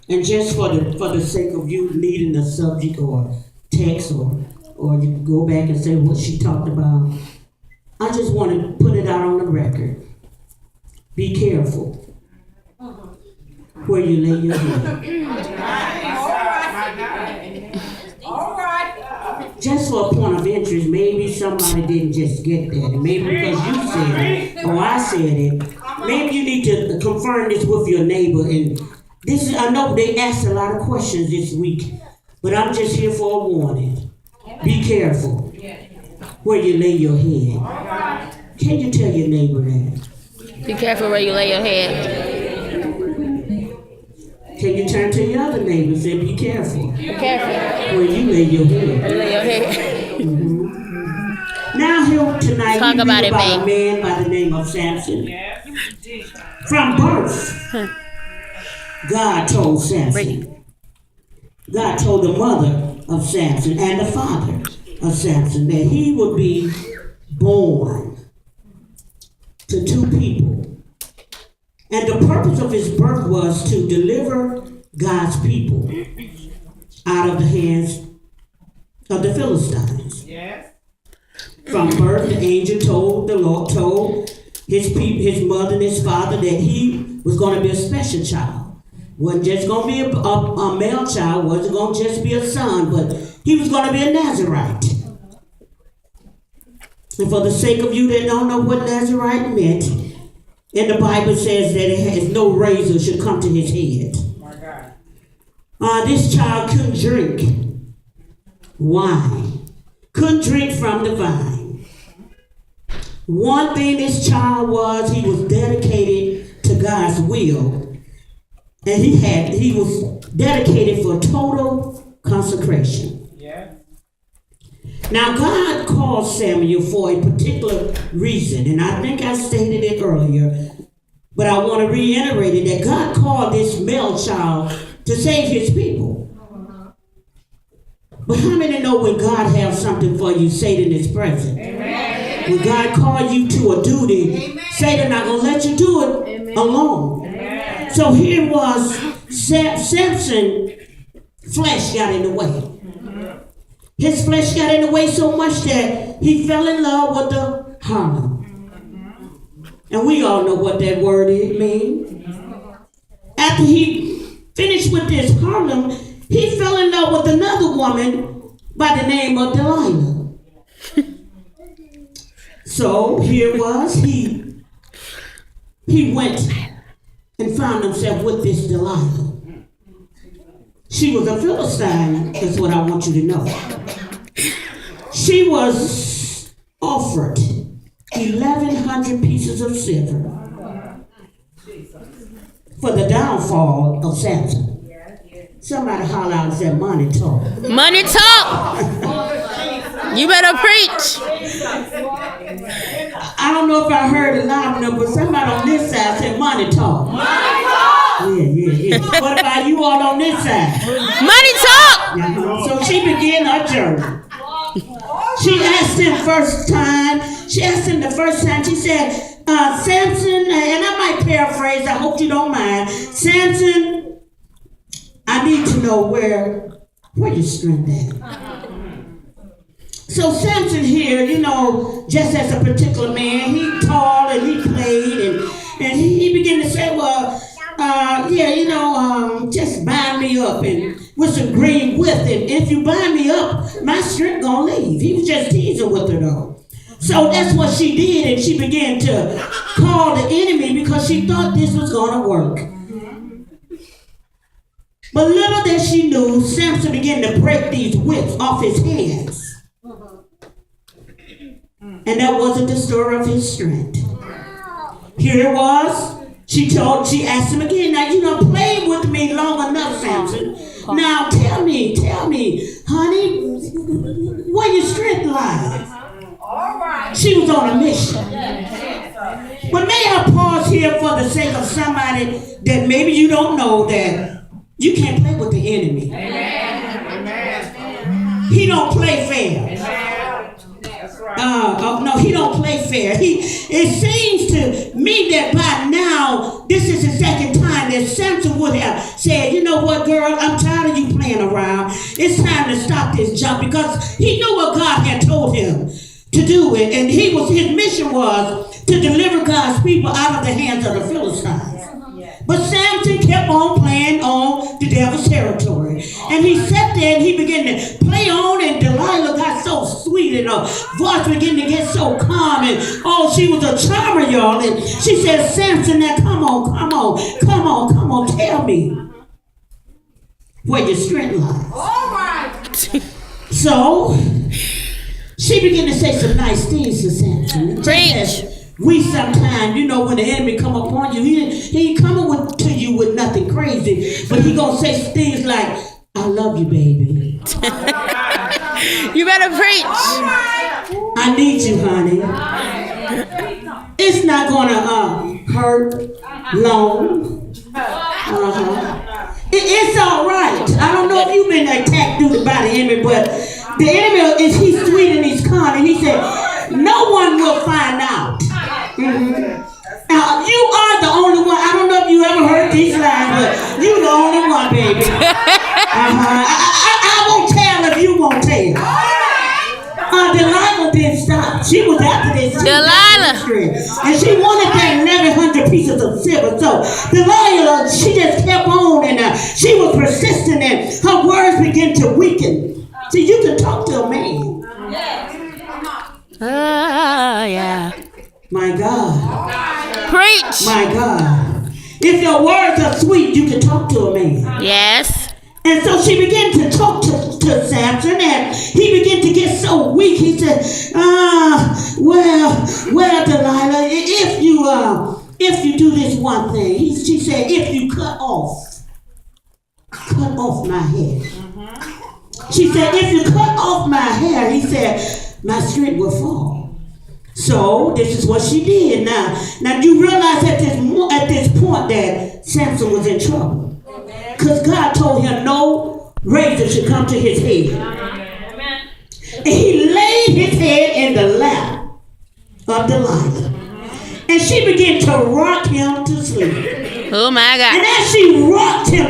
And just for the sake of you leading the subject or text or you can go back and say what she talked about, I just want to put it out on the record. Be careful where you lay your head. All right. Just for a point of interest, maybe somebody didn't just get that. And maybe because you said it or I said it, maybe you need to confirm this with your neighbor. And this is, I know they asked a lot of questions this week, but I'm just here for a warning. Be careful where you lay your head. Can you tell your neighbor that? Be careful where you lay your head. Can you turn to your other neighbor and say, be careful. Be careful where you lay your head. where you lay your head. Mm-hmm. Now here tonight Talk we about read it, about man. a man by the name of Samson. From birth, God told Samson. God told the mother of Samson and the father of Samson that he would be born to two people. And the purpose of his birth was to deliver God's people out of the hands of the Philistines. Yes. From birth, the angel told his people, his mother and his father, that he was going to be a special child. Wasn't just going to be a male child, wasn't going to just be a son, but he was going to be a Nazarite. And for the sake of you that don't know what Nazarite meant, and the Bible says that it has no razor should come to his head. My God. This child couldn't drink wine, couldn't drink from the vine. One thing this child was, he was dedicated to God's will, and he was dedicated for total consecration. Yeah. Now God called Samuel for a particular reason, and I think I stated it earlier, but I want to reiterate it, that God called this male child to save his people. But how many know when God has something for you, Satan is present? Amen. When God called you to a duty, amen, Satan not going to let you do it, amen, alone. Amen. So here was Samson, flesh got in the way. His flesh got in the way so much that he fell in love with the harlot. And we all know what that word means. After he finished with this harlot, he fell in love with another woman by the name of Delilah. So here was he went and found himself with this Delilah. She was a Philistine, is what I want you to know. She was offered 1,100 pieces of silver for the downfall of Samson. Somebody holler out and say, money talk. Money talk. You better preach. I don't know if I heard it loud enough, but somebody on this side said, money talk. Money talk. Yeah. What about you all on this side? Money talk. Yeah. So she began her journey. She asked him the first time, she said, Samson, and I might paraphrase, I hope you don't mind. Samson, I need to know where your strength at. So Samson here, just as a particular man, he tall and he played and he began to say, well, just bind me up and with some green with it. If you bind me up, my strength gonna leave. He was just teasing with her though. So that's what she did, and she began to call the enemy because she thought this was gonna work. But little that she knew, Samson began to break these whips off his hands. And that wasn't the story of his strength. Here it was. She asked him again, now played with me long enough, Samson. Now tell me, honey, where your strength lies? All right. She was on a mission. But may I pause here for the sake of somebody that maybe you don't know, that you can't play with the enemy. Amen. He don't play fair. Amen. That's right. No, he don't play fair. It seems to me that by now, this is the second time that Samson would have said, you know what, girl, I'm tired of you playing around. It's time to stop this junk, because he knew what God had told him to do it, and his mission was to deliver God's people out of the hands of the Philistines. But Samson kept on playing on the devil's territory. And he sat there and he began to play on, and Delilah got so sweet and her voice began to get so calm, and she was a charmer, y'all. And she said, Samson, now come on, tell me where your strength lies. All right. So she began to say some nice things to Samson. Preach. We sometimes, when the enemy come upon you, he ain't coming to you with nothing crazy, but he gonna say things like, I love you, baby. You better preach. I need you, honey. It's not gonna hurt long. It's all right. I don't know if you've been attacked by the enemy, but the enemy he's sweet and he's kind, and he said, no one will find out. Now, you are the only one. I don't know if you ever heard these lines, but you the only one, baby. I won't tell if you won't tell. Delilah didn't stop. She was after this. Delilah. And she wanted that 1,100 pieces of silver. So Delilah, she just kept on, and she was persistent, and her words began to weaken. See, you can talk to a man. Yeah. My God. Preach. My God. If your words are sweet, you can talk to a man. Yes. And so she began to talk to Samson, and he began to get so weak. He said, well, Delilah, if you do this one thing, she said, if you cut off my hair. She said, if you cut off my hair, he said, my strength will fall. So this is what she did. Now you realize at this point that Samson was in trouble, because God told him no razor should come to his head. And he laid his head in the lap of Delilah, and she began to rock him to sleep. Oh my God. And as she rocked him